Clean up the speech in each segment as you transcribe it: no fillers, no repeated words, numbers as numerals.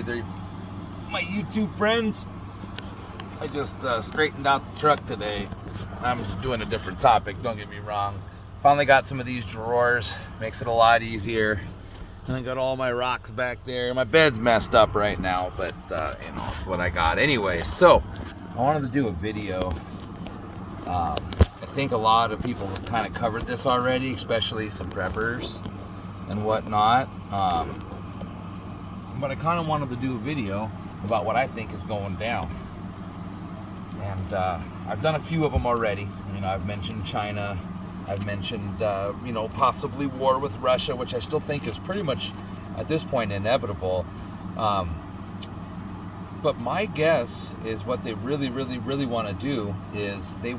Hey there, my YouTube friends. I just straightened out the truck today. I'm doing a different topic, don't get me wrong. Finally got some of these drawers, makes it a lot easier. And I got all my rocks back there. My bed's messed up right now, but it's what I got. Anyway, so I wanted to do a video. I think a lot of people have kind of covered this already, especially some preppers and whatnot. But I kind of wanted to do a video about what I think is going down. And I've done a few of them already. I've mentioned China. I've mentioned, possibly war with Russia, which I still think is pretty much, at this point, inevitable. But my guess is what they really, really, really want to do is they're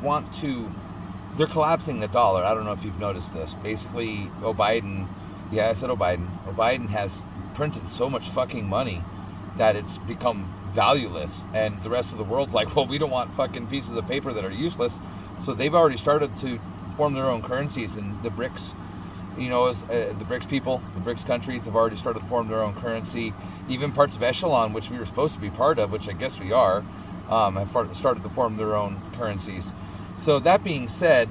collapsing the dollar. I don't know if you've noticed this. Basically, Biden has printed so much fucking money that it's become valueless, and the rest of the world's like, well, we don't want fucking pieces of paper that are useless. So they've already started to form their own currencies, and the BRICS, the BRICS people, the BRICS countries have already started to form their own currency. Even parts of Echelon, which we were supposed to be part of, which I guess we are, have started to form their own currencies. So that being said,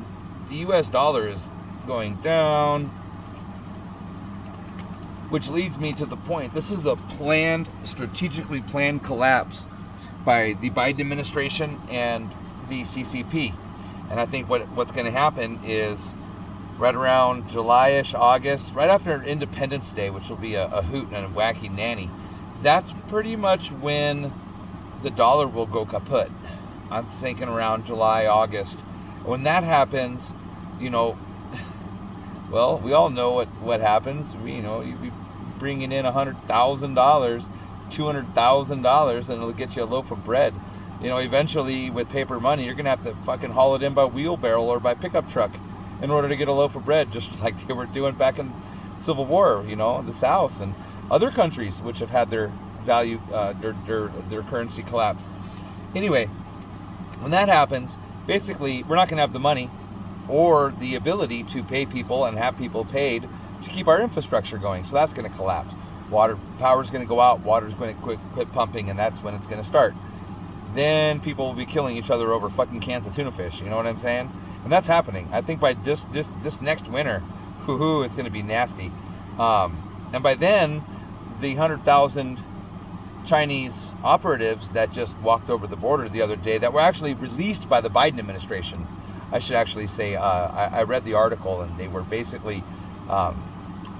the US dollar is going down, which leads me to the point. This is a strategically planned collapse by the Biden administration and the CCP. And I think what's going to happen is right around July-ish, August, right after Independence Day, which will be a hoot and a wacky nanny, that's pretty much when the dollar will go kaput. I'm thinking around July, August. When that happens, well, we all know what happens. You'd be bringing in $100,000, $200,000, and it'll get you a loaf of bread. Eventually with paper money, you're going to have to fucking haul it in by wheelbarrow or by pickup truck in order to get a loaf of bread, just like they were doing back in Civil War, the South and other countries which have had their value, their currency collapse. Anyway, when that happens, basically, we're not going to have the money or the ability to pay people and have people paid to keep our infrastructure going. So that's going to collapse. Power's going to go out, water's going to quit pumping, and that's when it's going to start. Then people will be killing each other over fucking cans of tuna fish, you know what I'm saying? And that's happening. I think by this next winter, it's going to be nasty. And by then, the 100,000 Chinese operatives that just walked over the border the other day that were actually released by the Biden administration, I should actually say, I read the article, and they were basically,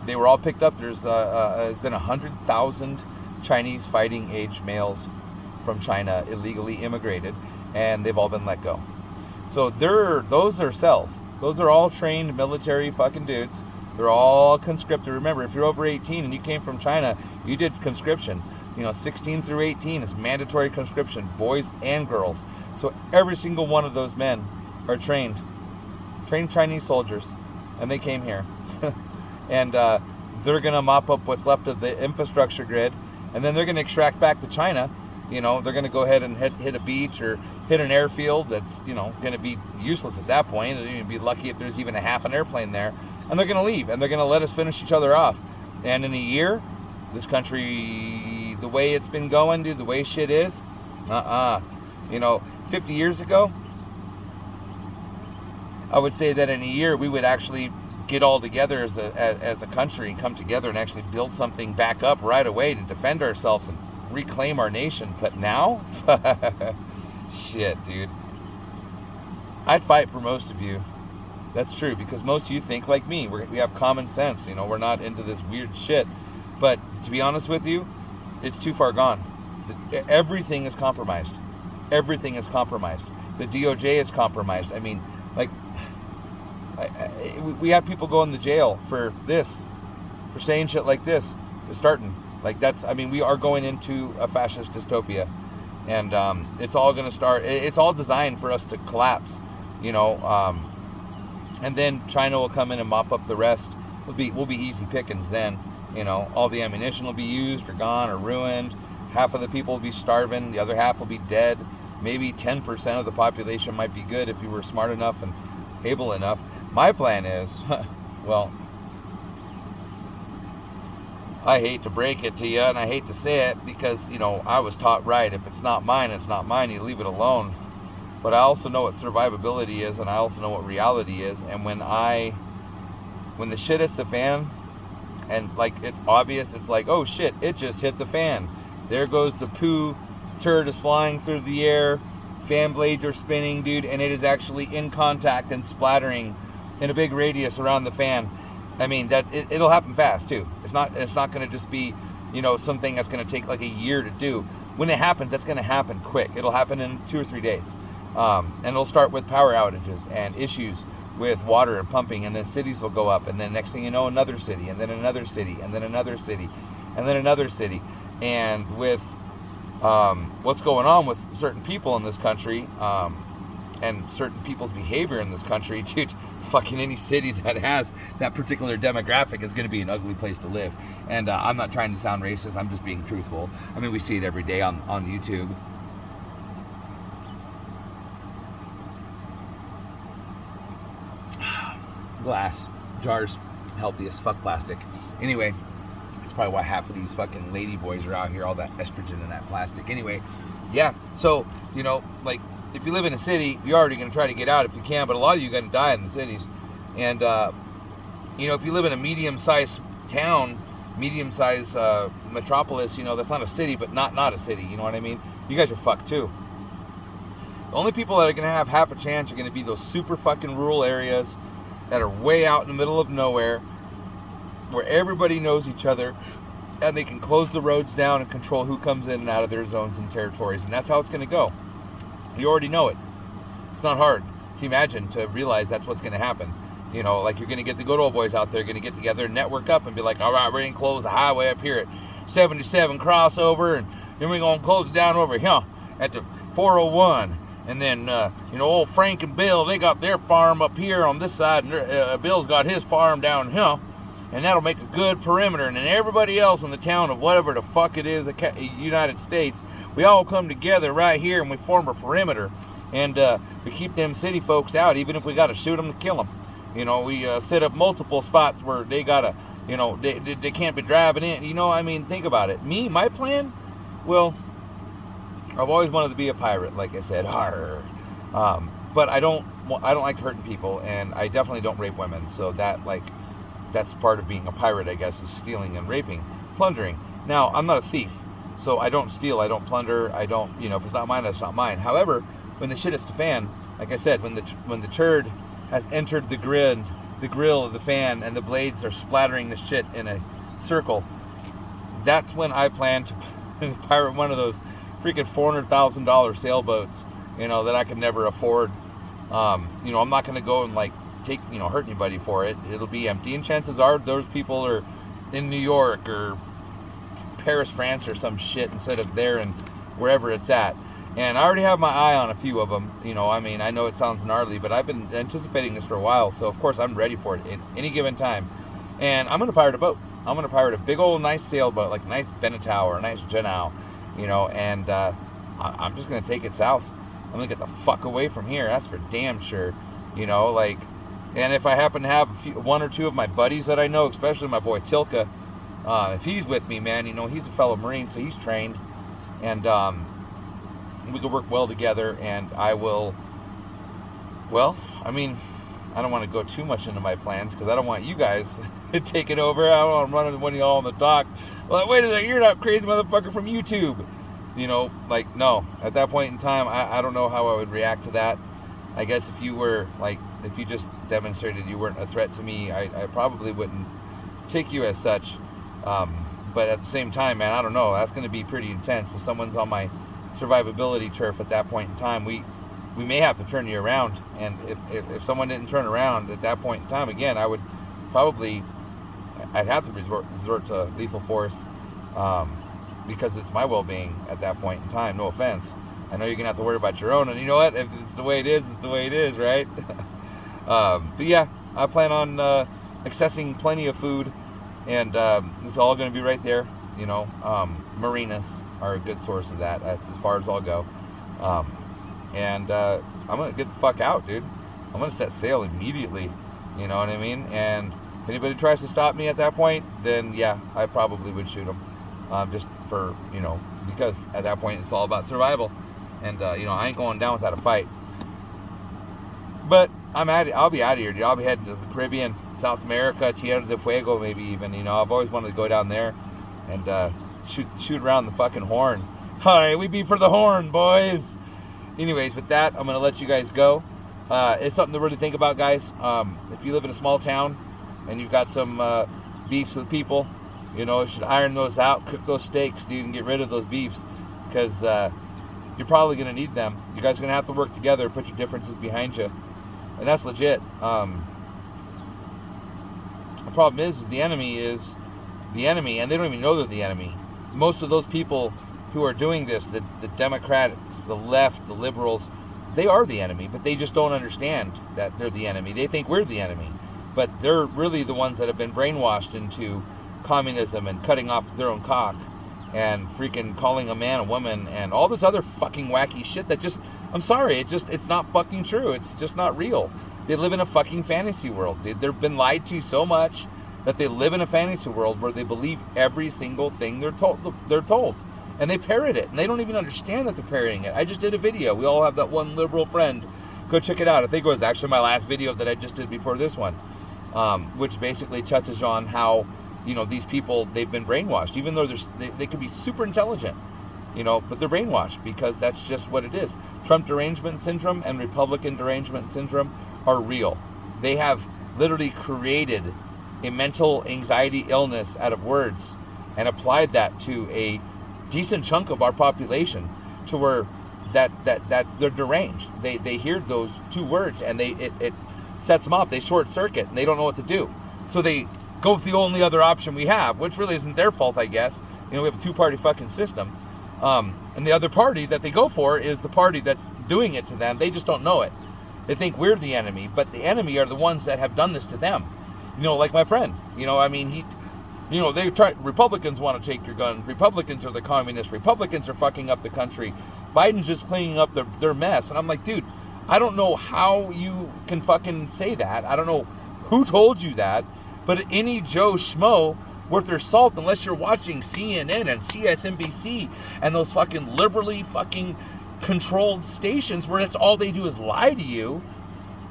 they were all picked up. There's been 100,000 Chinese fighting age males from China illegally immigrated, and they've all been let go. So those are cells. Those are all trained military fucking dudes. They're all conscripted. Remember, if you're over 18 and you came from China, you did conscription. 16 through 18 is mandatory conscription, boys and girls. So every single one of those men are trained Chinese soldiers, and they came here. And they're going to mop up what's left of the infrastructure grid, and then they're going to extract back to China. They're going to go ahead and hit a beach or hit an airfield that's, going to be useless at that point. They're going to be lucky if there's even a half an airplane there. And they're going to leave, and they're going to let us finish each other off. And in a year, this country, the way it's been going, dude, the way shit is, 50 years ago, I would say that in a year we would actually get all together as a country and come together and actually build something back up right away to defend ourselves and reclaim our nation. But now, shit, dude, I'd fight for most of you. That's true, because most of you think like me. We have common sense. We're not into this weird shit. But to be honest with you, it's too far gone. Everything is compromised. Everything is compromised. The DOJ is compromised. I mean, we have people going to jail for saying shit like this. It's starting. We are going into a fascist dystopia. And it's all going to start. It's all designed for us to collapse, and then China will come in and mop up the rest. We'll be easy pickings then. All the ammunition will be used or gone or ruined. Half of the people will be starving. The other half will be dead. Maybe 10% of the population might be good if you were smart enough and able enough. My plan is, well, I hate to break it to you, and I hate to say it because, you know, I was taught right. If it's not mine, it's not mine. You leave it alone. But I also know what survivability is, and I also know what reality is. And when the shit hits the fan, and like it's obvious, it's like, oh shit, it just hit the fan. There goes the poo. The turd is flying through the air. Fan blades are spinning, dude, and it is actually in contact and splattering in a big radius around the fan. I mean, that it'll happen fast too. It's not going to just be, you know, something that's going to take like a year to do. When it happens, that's going to happen quick. It'll happen in 2 or 3 days, and it'll start with power outages and issues with water and pumping, and then cities will go up, and then next thing you know, another city, and then another city, and then another city, and then another city. And with what's going on with certain people in this country, and certain people's behavior in this country, dude, fucking any city that has that particular demographic is going to be an ugly place to live. And I'm not trying to sound racist, I'm just being truthful. I mean, we see it every day on YouTube. Glass jars, healthiest, fuck plastic. Anyway, that's probably why half of these fucking lady boys are out here, all that estrogen in that plastic. Anyway, yeah, so, you know, like, if you live in a city, you're already going to try to get out if you can, but a lot of you are going to die in the cities. And, you know, if you live in a medium-sized town, medium-sized metropolis, you know, that's not a city, but not a city, you know what I mean? You guys are fucked too. The only people that are going to have half a chance are going to be those super fucking rural areas that are way out in the middle of nowhere, where everybody knows each other, and they can close the roads down and control who comes in and out of their zones and territories. And that's how it's going to go. You already know it. It's not hard to imagine, to realize that's what's going to happen. You know, like, you're going to get the good old boys out there going to get together and network up and be like, all right, we're going to close the highway up here at 77 crossover, and then we're going to close it down over here at the 401. And then, you know, old Frank and Bill, they got their farm up here on this side, and Bill's got his farm down here. And that'll make a good perimeter. And then everybody else in the town of whatever the fuck it is, the United States, we all come together right here and we form a perimeter. And we keep them city folks out, even if we got to shoot them to kill them. You know, we set up multiple spots where they got to, you know, they can't be driving in. You know, I mean, think about it. My plan, well, I've always wanted to be a pirate, like I said. But I don't like hurting people, and I definitely don't rape women. So that, like, that's part of being a pirate, I guess, is stealing and raping, plundering. Now, I'm not a thief, so I don't steal, I don't plunder, I don't, you know, if it's not mine, it's not mine. However, when the shit hits the fan, like I said, when the turd has entered the grill of the fan, and the blades are splattering the shit in a circle, that's when I plan to pirate one of those freaking $400,000 sailboats, you know, that I could never afford. You know, I'm not going to go and, like, hurt anybody for it. It'll be empty, and chances are those people are in New York or Paris, France, or some shit, instead of there and wherever it's at. And I already have my eye on a few of them. You know, I mean, I know it sounds gnarly, but I've been anticipating this for a while, so of course I'm ready for it at any given time. And I'm gonna pirate a boat. I'm gonna pirate a big old nice sailboat, like a nice Beneteau or a nice Genoa, you know, and I'm just gonna take it south. I'm gonna get the fuck away from here, that's for damn sure. You know, like, and if I happen to have one or two of my buddies that I know, especially my boy Tilka, if he's with me, man, you know, he's a fellow Marine, so he's trained, and we could work well together, and I will, well, I mean, I don't want to go too much into my plans, because I don't want you guys to take it over. I don't want to run into one of y'all on the dock. Well, wait a second, you're not crazy motherfucker from YouTube. You know, like, no. At that point in time, I don't know how I would react to that. I guess if you were, like, if you just demonstrated you weren't a threat to me, I probably wouldn't take you as such. But at the same time, man, I don't know. That's going to be pretty intense. If someone's on my survivability turf at that point in time, we may have to turn you around. And if someone didn't turn around at that point in time, again, I would probably, I'd have to resort to lethal force, because it's my well-being at that point in time. No offense. I know you're going to have to worry about your own, and you know what? If it's the way it is, it's the way it is, right? But yeah, I plan on accessing plenty of food, and this is all going to be right there. You know, marinas are a good source of that. That's as far as I'll go. And I'm going to get the fuck out, dude. I'm going to set sail immediately, you know what I mean? And If anybody tries to stop me at that point, then yeah, I probably would shoot them. Just for, because at that point it's all about survival. And, I ain't going down without a fight. But I'll be out of here, dude. I'll be heading to the Caribbean, South America, Tierra del Fuego, maybe even. I've always wanted to go down there and shoot around the fucking horn. Hi, we be for the horn, boys. Anyways, with that, I'm going to let you guys go. It's something to really think about, guys. If you live in a small town and you've got some beefs with people, you should iron those out, cook those steaks, dude, and get rid of those beefs, because you're probably going to need them. You guys are going to have to work together, put your differences behind you. And that's legit. The problem is the enemy is the enemy, and they don't even know they're the enemy. Most of those people who are doing this, the Democrats, the left, the liberals, they are the enemy, but they just don't understand that they're the enemy. They think we're the enemy, but they're really the ones that have been brainwashed into communism and cutting off their own cock and freaking calling a man a woman and all this other fucking wacky shit that just, I'm sorry, it's not fucking true. It's just not real. They live in a fucking fantasy world, dude. They've been lied to so much that they live in a fantasy world where they believe every single thing they're told. And they parrot it, and they don't even understand that they're parroting it. I just did a video. We all have that one liberal friend. Go check it out. I think it was actually my last video that I just did before this one, which basically touches on how, these people, they've been brainwashed, even though they could be super intelligent, but they're brainwashed because that's just what it is. Trump derangement syndrome and Republican derangement syndrome are real. They have literally created a mental anxiety illness out of words and applied that to a decent chunk of our population, to where that they're deranged. They hear those two words and it sets them off. They short circuit and they don't know what to do. So they go with the only other option we have, which really isn't their fault, I guess. We have a two-party fucking system. And the other party that they go for is the party that's doing it to them. They just don't know it. They think we're the enemy, but the enemy are the ones that have done this to them. Like my friend. Republicans want to take your guns. Republicans are the communists. Republicans are fucking up the country. Biden's just cleaning up their mess. And I'm like, dude, I don't know how you can fucking say that. I don't know who told you that. But any Joe Schmo worth their salt, unless you're watching CNN and CSNBC and those fucking liberally fucking controlled stations where that's all they do is lie to you,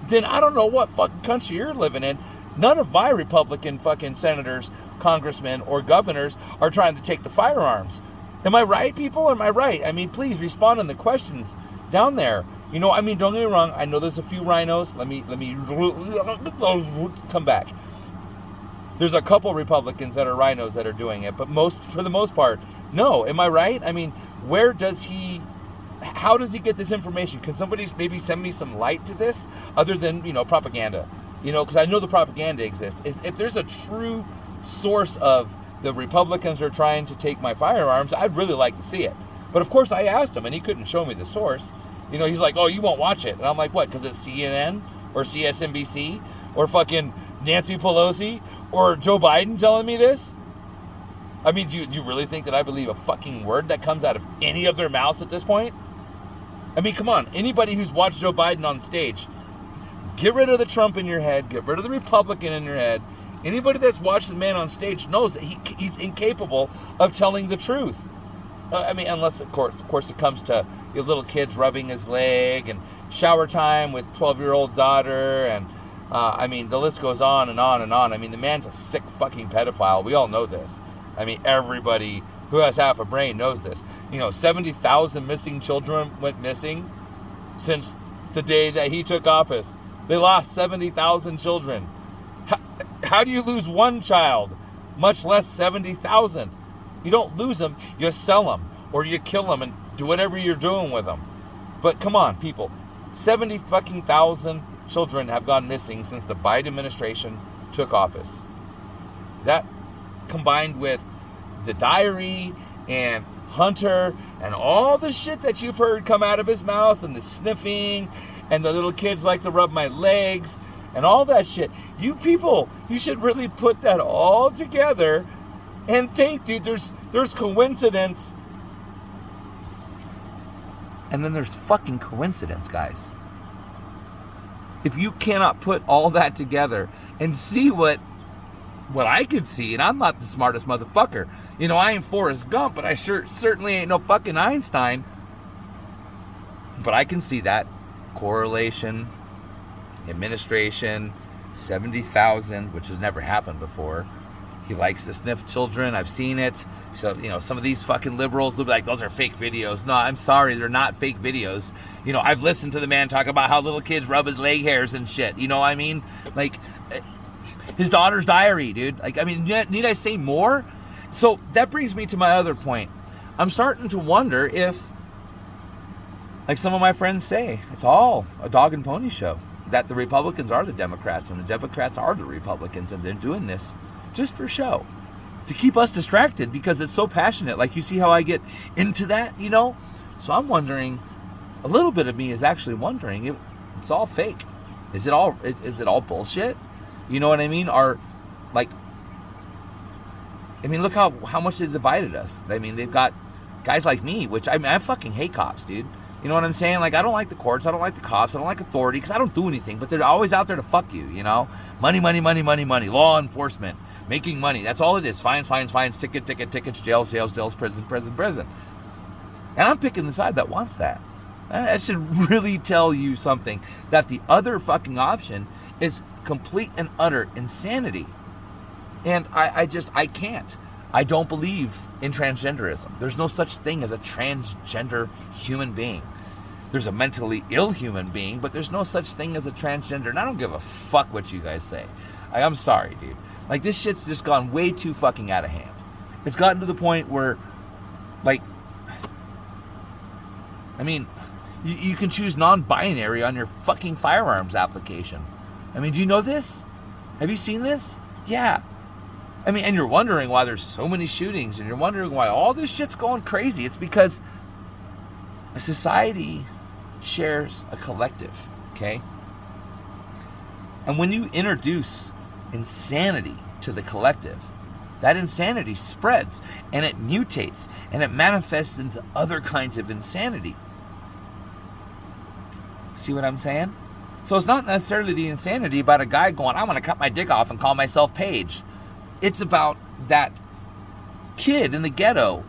then I don't know what fucking country you're living in. None of my Republican fucking senators, congressmen, or governors are trying to take the firearms. Am I right, people? Am I right? Please respond on the questions down there. Don't get me wrong. I know there's a few rhinos. Let me come back. There's a couple Republicans that are rhinos that are doing it, but for the most part, no. Am I right? How does he get this information? Can somebody maybe send me some light to this other than, propaganda? Because I know the propaganda exists. If there's a true source of the Republicans are trying to take my firearms, I'd really like to see it. But of course I asked him and he couldn't show me the source. He's like, oh, you won't watch it. And I'm like, what? Because it's CNN or CSNBC or fucking Nancy Pelosi or Joe Biden telling me this? Do you really think that I believe a fucking word that comes out of any of their mouths at this point? Come on. Anybody who's watched Joe Biden on stage, get rid of the Trump in your head. Get rid of the Republican in your head. Anybody that's watched the man on stage knows that he's incapable of telling the truth. Unless, of course, it comes to your little kids rubbing his leg and shower time with 12-year-old daughter. And, the list goes on and on and on. The man's a sick fucking pedophile. We all know this. Everybody who has half a brain knows this. 70,000 missing children went missing since the day that he took office. They lost 70,000 children. How do you lose one child, much less 70,000? You don't lose them, you sell them, or you kill them and do whatever you're doing with them. But come on, people. 70,000 children have gone missing since the Biden administration took office. That, combined with the diary and Hunter and all the shit that you've heard come out of his mouth and the sniffing and the little kids like to rub my legs and all that shit. You people, you should really put that all together and think, dude, there's coincidence. And then there's fucking coincidence, guys. If you cannot put all that together and see what what I could see, and I'm not the smartest motherfucker. You know, I ain't Forrest Gump, but I certainly ain't no fucking Einstein. But I can see that correlation, administration, 70,000, which has never happened before. He likes to sniff children. I've seen it. So, you know, some of these fucking liberals will be like, those are fake videos. No, I'm sorry, they're not fake videos. You know, I've listened to the man talk about how little kids rub his leg hairs and shit. You know what I mean? Like, his daughter's diary, dude. Like, I mean, need I say more? So that brings me to my other point. I'm starting to wonder if, like some of my friends say, it's all a dog and pony show. That the Republicans are the Democrats and the Democrats are the Republicans, and they're doing this just for show, to keep us distracted because it's so passionate. Like, you see how I get into that, you know? So I'm wondering, a little bit of me is actually wondering, it's all fake. Is it all bullshit? You know what I mean? Look how much they divided us. I mean, they've got guys like me, which I fucking hate cops, dude. You know what I'm saying? Like, I don't like the courts, I don't like the cops, I don't like authority, because I don't do anything, but they're always out there to fuck you, you know? Money, money, money, money, money. Law enforcement. Making money. That's all it is. Fines, fines, fines. Tickets. Jails, prison. And I'm picking the side that wants that. That should really tell you something. That the other fucking option is complete and utter insanity. And I can't. I don't believe in transgenderism. There's no such thing as a transgender human being. There's a mentally ill human being, but there's no such thing as a transgender. And I don't give a fuck what you guys say. I'm sorry, dude. Like, this shit's just gone way too fucking out of hand. It's gotten to the point where, like, I mean, you can choose non-binary on your fucking firearms application. I mean, do you know this? Have you seen this? Yeah. I mean, and you're wondering why there's so many shootings, and you're wondering why all this shit's going crazy. It's because a society shares a collective, okay? And when you introduce insanity to the collective, that insanity spreads, and it mutates, and it manifests into other kinds of insanity. See what I'm saying? So it's not necessarily the insanity about a guy going, I'm going to cut my dick off and call myself Paige. It's about that kid in the ghetto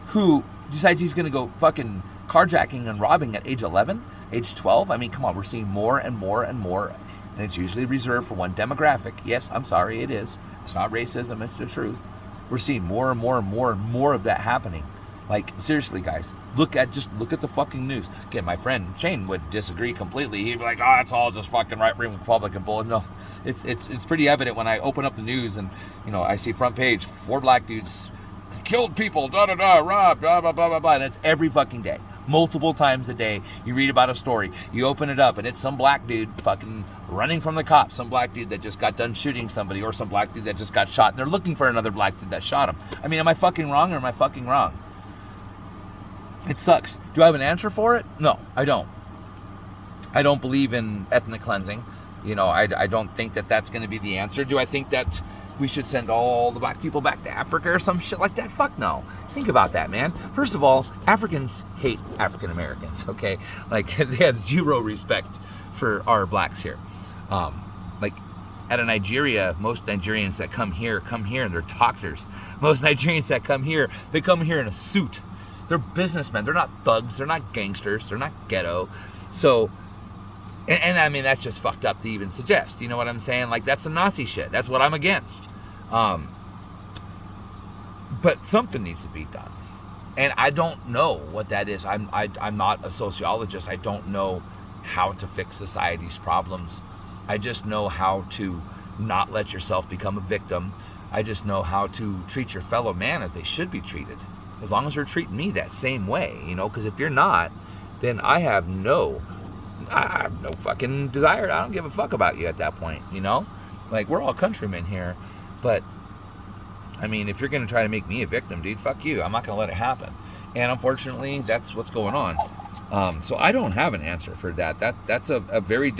who decides he's going to go fucking carjacking and robbing at age 11, age 12. I mean, come on, we're seeing more and more and more. And it's usually reserved for one demographic. Yes, I'm sorry, it is. It's not racism, it's the truth. We're seeing more and more and more and more of that happening. Like, seriously, guys, look at the fucking news. Again, my friend Shane would disagree completely. He'd be like, oh, it's all just fucking right-wing Republican bull. No, it's pretty evident when I open up the news and, you know, I see front page, 4 black dudes killed people, robbed, blah, blah, blah, blah, blah. And it's every fucking day. Multiple times a day, you read about a story. You open it up, and it's some black dude fucking running from the cops. Some black dude that just got done shooting somebody, or some black dude that just got shot. And they're looking for another black dude that shot him. I mean, am I fucking wrong or am I fucking wrong? It sucks. Do I have an answer for it? No, I don't. I don't believe in ethnic cleansing. You know, I don't think that that's going to be the answer. Do I think that we should send all the black people back to Africa or some shit like that? Fuck no. Think about that, man. First of all, Africans hate African Americans, okay? Like, they have zero respect for our blacks here. Like, out of Nigeria, most Nigerians that come here and they're doctors. Most Nigerians that come here, they come here in a suit. They're businessmen. They're not thugs. They're not gangsters. They're not ghetto. So, and I mean, that's just fucked up to even suggest. You know what I'm saying? Like, that's some Nazi shit. That's what I'm against. But something needs to be done. And I don't know what that is. I'm not a sociologist. I don't know how to fix society's problems. I just know how to not let yourself become a victim. I just know how to treat your fellow man as they should be treated. As long as you're treating me that same way, you know, because if you're not, then I have no fucking desire. I don't give a fuck about you at that point, you know? Like, we're all countrymen here, but, I mean, if you're going to try to make me a victim, dude, fuck you. I'm not going to let it happen. And unfortunately, that's what's going on. So I don't have an answer for that. That's a very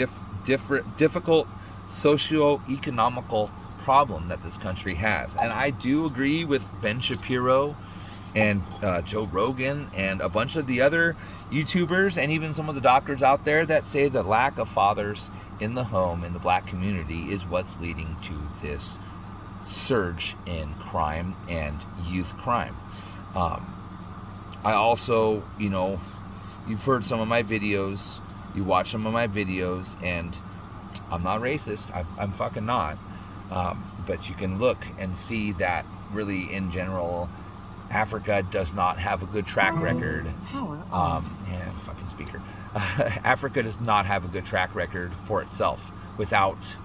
difficult socio-economical problem that this country has. And I do agree with Ben Shapiro and Joe Rogan and a bunch of the other YouTubers and even some of the doctors out there that say the lack of fathers in the home in the black community is what's leading to this surge in crime and youth crime. I also, you've heard some of my videos, you watch some of my videos, and I'm not racist. I'm fucking not. But you can look and see that really, in general, Africa does not have a good track record. Fucking speaker. Africa does not have a good track record for itself without,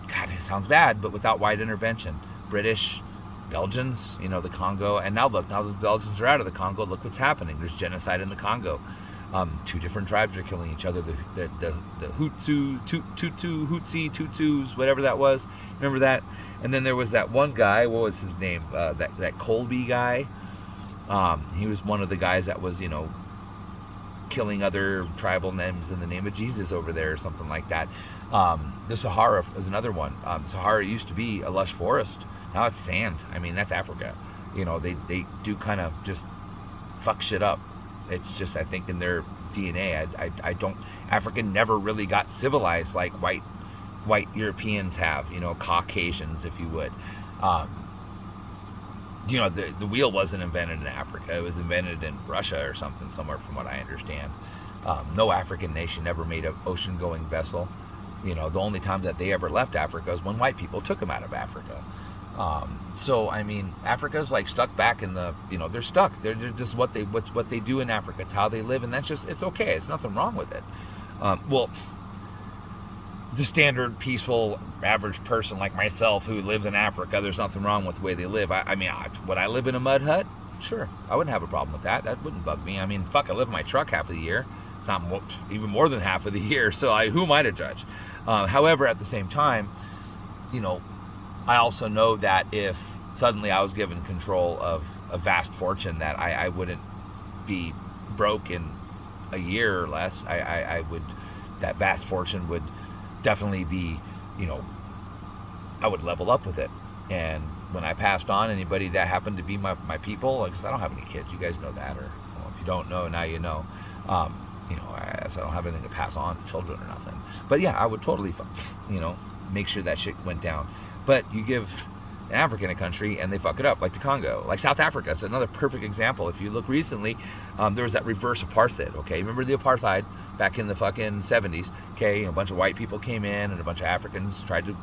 God, it sounds bad, but without white intervention. British, Belgians, the Congo, and now the Belgians are out of the Congo. Look what's happening. There's genocide in the Congo. Two different tribes are killing each other. The Tutsis, whatever that was. Remember that? And then there was that one guy. What was his name? That Colby guy. He was one of the guys that was, killing other tribal names in the name of Jesus over there, or something like that. The Sahara is another one. The Sahara used to be a lush forest. Now it's sand. I mean, that's Africa. They do kind of just fuck shit up. It's just, I think, in their DNA. I don't. Africa never really got civilized like white Europeans have. Caucasians, if you would. The wheel wasn't invented in Africa. It was invented in Russia or something, somewhere, from what I understand. No African nation ever made an ocean-going vessel. The only time that they ever left Africa is when white people took them out of Africa. So I mean, Africa's like stuck back in the, they're stuck. They're just what they do in Africa. It's how they live, and that's just, it's okay. It's nothing wrong with it. The standard peaceful average person like myself who lives in Africa, there's nothing wrong with the way they live. Would I live in a mud hut? Sure, I wouldn't have a problem with that. That wouldn't bug me. I mean, fuck, I live in my truck half of the year. It's not even more than half of the year. So who am I to judge? However, at the same time, I also know that if suddenly I was given control of a vast fortune, that I wouldn't be broke in a year or less. I would, that vast fortune would definitely be, I would level up with it. And when I passed on, anybody that happened to be my people, because I don't have any kids, you guys know that, or if you don't know, now you know. I don't have anything to pass on to children or nothing. But yeah, I would totally, make sure that shit went down. But you give an African a country and they fuck it up, like the Congo, like South Africa. It's another perfect example. If you look recently, there was that reverse apartheid. Okay, remember the apartheid back in the fucking 70s? Okay, a bunch of white people came in and a bunch of Africans tried to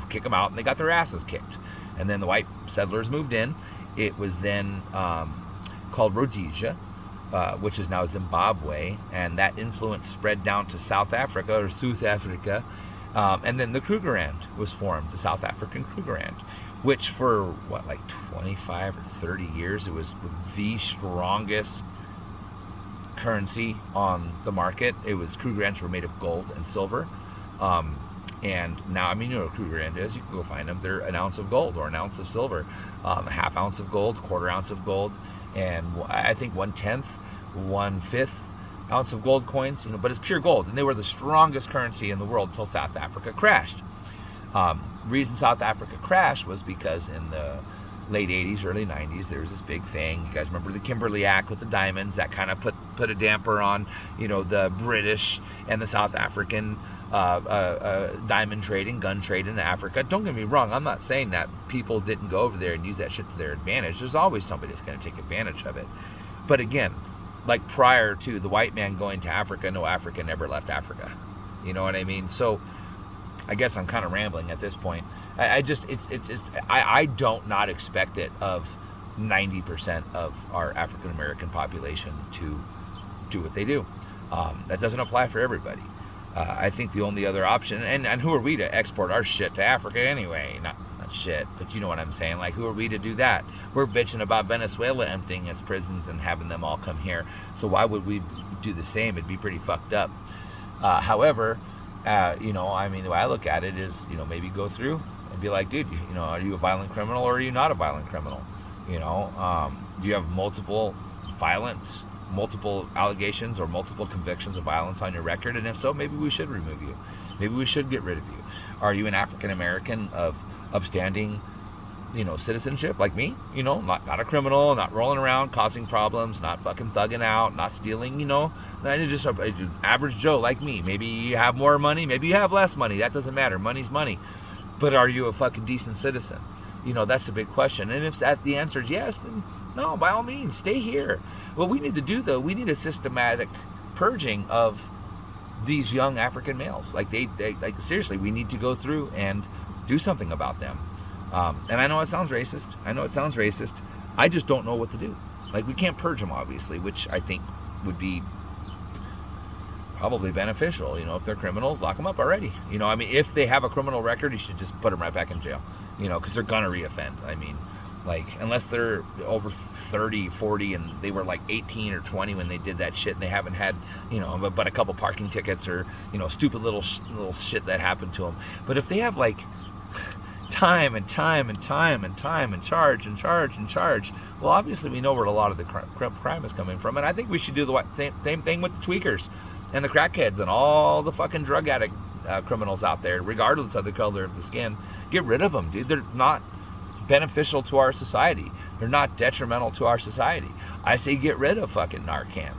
kick them out, and they got their asses kicked. And then the white settlers moved in. It was then called Rhodesia, which is now Zimbabwe, and that influence spread down to South Africa, or South Africa. And then the Krugerrand was formed, the South African Krugerrand, which for 25 or 30 years, it was the strongest currency on the market. Krugerrands were made of gold and silver. And now, you know what Krugerrand is. You can go find them. They're an ounce of gold or an ounce of silver, a half ounce of gold, quarter ounce of gold, and I think 1/10, 1/5 ounce of gold coins, but it's pure gold. And they were the strongest currency in the world until South Africa crashed. Reason South Africa crashed was because in the late 80s, early 90s, there was this big thing. You guys remember the Kimberley Act with the diamonds that kind of put a damper on, the British and the South African diamond trading, gun trade in Africa. Don't get me wrong. I'm not saying that people didn't go over there and use that shit to their advantage. There's always somebody that's going to take advantage of it. But again, like prior to the white man going to Africa, no African ever left Africa. You know what I mean? So I guess I'm kind of rambling at this point. I don't not expect it of 90% of our African American population to do what they do. That doesn't apply for everybody. I think the only other option, and who are we to export our shit to Africa anyway? Not shit, but you know what I'm saying. Like, who are we to do that? We're bitching about Venezuela emptying its prisons and having them all come here. So why would we do the same? It'd be pretty fucked up. However, the way I look at it is, maybe go through and be like, dude, are you a violent criminal or are you not a violent criminal? Do you have multiple allegations or multiple convictions of violence on your record? And if so, maybe we should remove you. Maybe we should get rid of you. Are you an African American of upstanding, citizenship like me? Not a criminal, not rolling around causing problems, not fucking thugging out, not stealing, not just an average Joe like me. Maybe you have more money, maybe you have less money. That doesn't matter. Money's money. But are you a fucking decent citizen? That's a big question. And if the answer is yes, then no, by all means, stay here. What we need to do, though, we need a systematic purging of these young African males. Like seriously, we need to go through and do something about them. And I know it sounds racist. I just don't know what to do. Like, we can't purge them, obviously, which I think would be probably beneficial. If they're criminals, lock them up already. If they have a criminal record, you should just put them right back in jail. Because they're gonna reoffend. Unless they're over 30, 40, and they were like 18 or 20 when they did that shit, and they haven't had, but a couple parking tickets or, stupid little shit that happened to them. But if they have like time and charge, well, obviously we know where a lot of the crime is coming from. And I think we should do the same thing with the tweakers and the crackheads and all the fucking drug addict criminals out there, regardless of the color of the skin. Get rid of them, dude. They're not beneficial to our society. They're not detrimental to our society. I say get rid of fucking Narcan.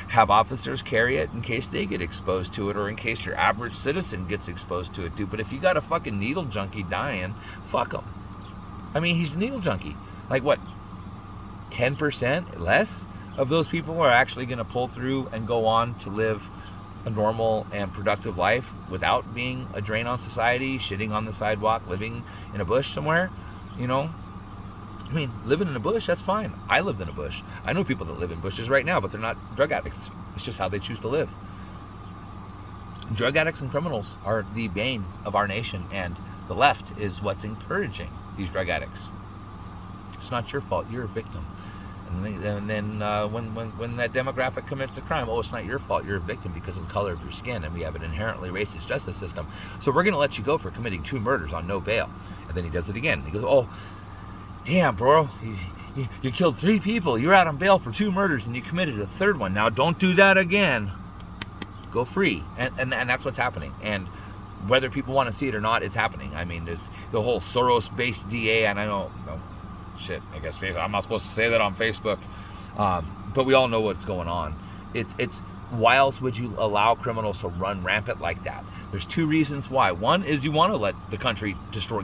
Have officers carry it in case they get exposed to it, or in case your average citizen gets exposed to it, dude. But if you got a fucking needle junkie dying, fuck him. He's a needle junkie. Like, what, 10% less of those people are actually going to pull through and go on to live a normal and productive life without being a drain on society, shitting on the sidewalk, living in a bush somewhere? Living in a bush, that's fine. I lived in a bush. I know people that live in bushes right now, but they're not drug addicts. It's just how they choose to live. Drug addicts and criminals are the bane of our nation, and the left is what's encouraging these drug addicts. It's not your fault. You're a victim. And then when that demographic commits a crime, it's not your fault. You're a victim because of the color of your skin, and we have an inherently racist justice system. So we're going to let you go for committing 2 murders on no bail. And then he does it again. He goes, oh, damn, bro, you killed 3 people. You're out on bail for 2 murders, and you committed a 3rd one. Now don't do that again. Go free. And that's what's happening. And whether people want to see it or not, it's happening. There's the whole Soros-based DA, and I know, shit, I guess I'm not supposed to say that on Facebook, but we all know what's going on. It's why else would you allow criminals to run rampant like that? There's 2 reasons why. One is you want to let the country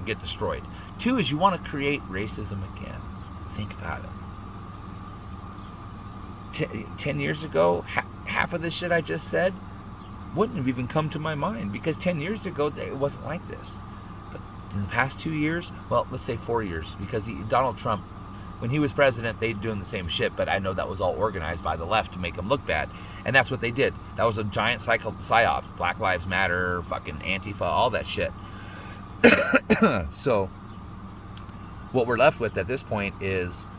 get destroyed. 2 is you want to create racism again. Think about it. 10 years ago, half of the shit I just said wouldn't have even come to my mind, because 10 years ago it wasn't like this. In the past 2 years, well, let's say 4 years, because Donald Trump, when he was president, they were doing the same shit, but I know that was all organized by the left to make him look bad. And that's what they did. That was a giant psyops. Black Lives Matter, fucking Antifa, all that shit. So, what we're left with at this point is,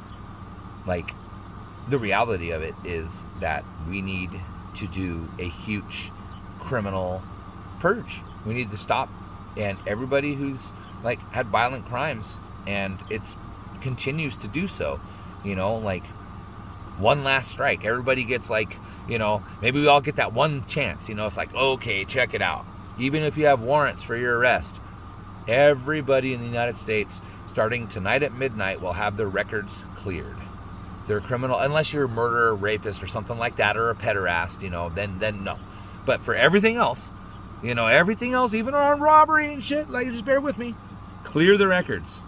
the reality of it is that we need to do a huge criminal purge. We need to stop. And everybody who's had violent crimes, and it's continues to do so, one last strike. Everybody gets maybe we all get that one chance. It's okay, check it out. Even if you have warrants for your arrest, everybody in the United States, starting tonight at midnight, will have their records cleared. They're criminal, unless you're a murderer, rapist, or something like that, or a pederast, then no. But for everything else, even on robbery and shit, just bear with me, clear the records.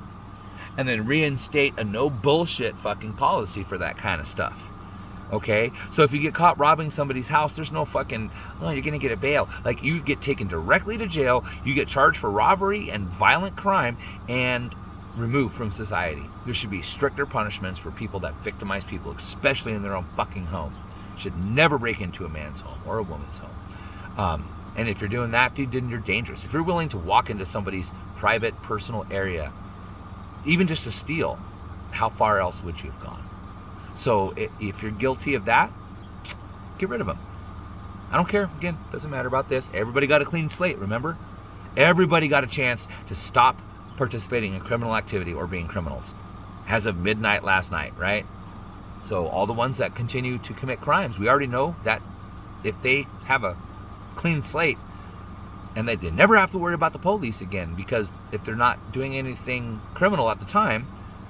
And then reinstate a no bullshit fucking policy for that kind of stuff. Okay? So if you get caught robbing somebody's house, there's no fucking, you're gonna get a bail. You get taken directly to jail, you get charged for robbery and violent crime, and removed from society. There should be stricter punishments for people that victimize people, especially in their own fucking home. Should never break into a man's home or a woman's home. And if you're doing that, dude, then you're dangerous. If you're willing to walk into somebody's private, personal area, even just to steal, how far else would you have gone? So if you're guilty of that, get rid of them. I don't care. Again, doesn't matter about this. Everybody got a clean slate, remember? Everybody got a chance to stop participating in criminal activity or being criminals as of midnight last night, right? So all the ones that continue to commit crimes, we already know that if they have a clean slate, and they never have to worry about the police again, because if they're not doing anything criminal at the time,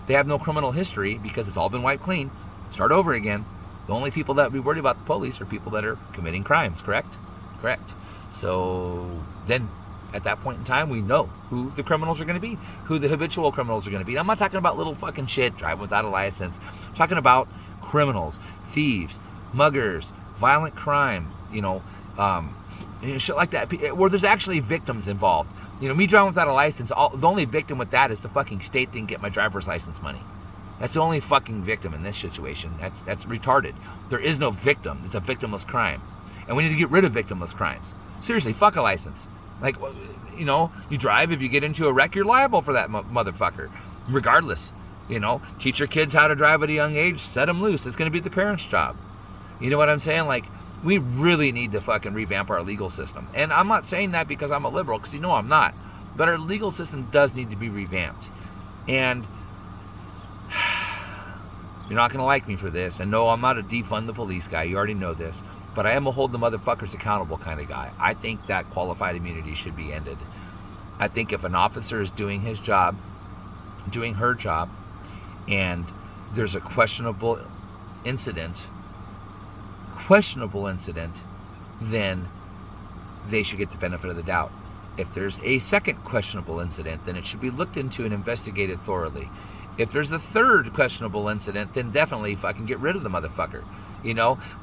they have no criminal history because it's all been wiped clean. Start over again. The only people that be worried about the police are people that are committing crimes, correct? Correct. So then At that point in time, we know who the criminals are going to be, who the habitual criminals are going to be. I'm not talking about little fucking shit, driving without a license. I'm talking about criminals, thieves, muggers, violent crime, shit like that, where there's actually victims involved. Me driving without a license, the only victim with that is the fucking state didn't get my driver's license money. That's the only fucking victim in this situation. That's retarded. There is no victim. It's a victimless crime. And we need to get rid of victimless crimes. Seriously, fuck a license. Like, you drive, if you get into a wreck, you're liable for that motherfucker. Regardless, teach your kids how to drive at a young age, set them loose. It's going to be the parents' job. You know what I'm saying? Like, we really need to fucking revamp our legal system. And I'm not saying that because I'm a liberal, because I'm not. But our legal system does need to be revamped. And you're not going to like me for this. And no, I'm not a defund the police guy. You already know this. But I am a hold the motherfuckers accountable kind of guy. I think that qualified immunity should be ended. I think if an officer is doing his job, doing her job, and there's a questionable incident, then they should get the benefit of the doubt. If there's a second questionable incident, then it should be looked into and investigated thoroughly. If there's a third questionable incident, then definitely fucking get rid of the motherfucker,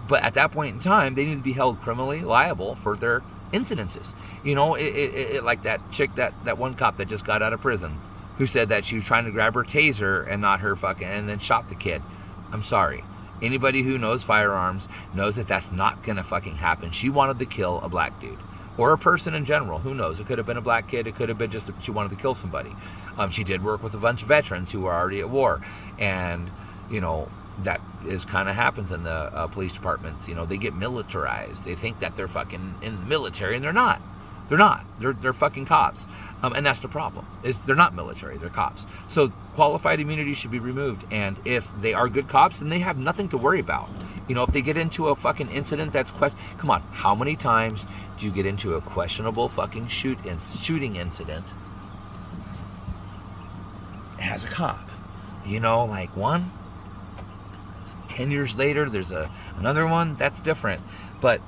But at that point in time, they need to be held criminally liable for their incidences. Like that chick, that one cop that just got out of prison, who said that she was trying to grab her taser and not her fucking, and then shot the kid. I'm sorry. Anybody who knows firearms knows that that's not gonna fucking happen. She wanted to kill a black dude. Or a person in general, who knows? It could have been a black kid, it could have been just she wanted to kill somebody. She did work with a bunch of veterans who were already at war. And, that is kind of happens in the police departments. They get militarized. They think that they're fucking in the military, and they're not. They're not. They're fucking cops. And that's the problem, is they're not military, they're cops. So qualified immunity should be removed. And if they are good cops, then they have nothing to worry about. If they get into a fucking incident that's come on, how many times do you get into a questionable fucking shooting incident as a cop? Like one? 10 years later, there's another one. That's different. But,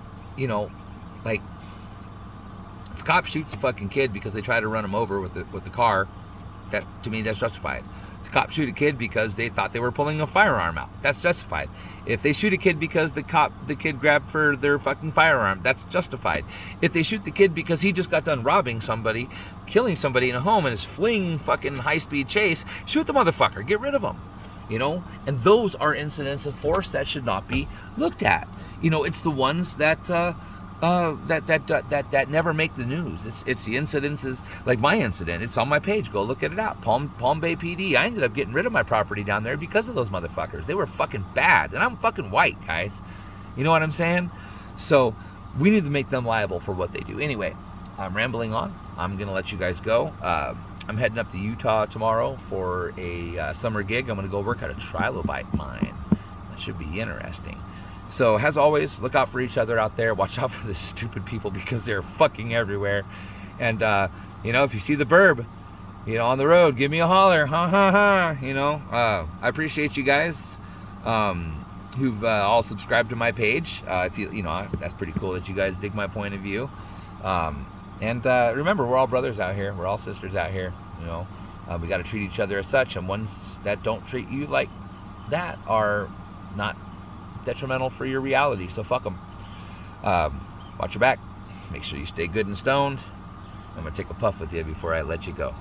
like, if a cop shoots a fucking kid because they try to run him over with the car, that, to me, that's justified. If the cops shoot a kid because they thought they were pulling a firearm out, that's justified. If they shoot a kid because the kid grabbed for their fucking firearm, that's justified. If they shoot the kid because he just got done robbing somebody, killing somebody in a home, and is fleeing fucking high-speed chase, shoot the motherfucker. Get rid of him. And those are incidents of force that should not be looked at. It's the ones that never make the news. It's the incidences, like my incident. It's on my page. Go look at it out. Palm Bay PD. I ended up getting rid of my property down there because of those motherfuckers. They were fucking bad, and I'm fucking white, guys. You know what I'm saying? So we need to make them liable for what they do. Anyway, I'm rambling on. I'm gonna let you guys go. I'm heading up to Utah tomorrow for a summer gig. I'm going to go work at a trilobite mine. That should be interesting. So, as always, look out for each other out there. Watch out for the stupid people because they're fucking everywhere. And, if you see the burb, on the road, give me a holler. Ha, ha, ha. I appreciate you guys who've all subscribed to my page. If you that's pretty cool that you guys dig my point of view. And remember, we're all brothers out here. We're all sisters out here. We got to treat each other as such. And ones that don't treat you like that are not detrimental for your reality. So fuck them. Watch your back. Make sure you stay good and stoned. I'm going to take a puff with you before I let you go.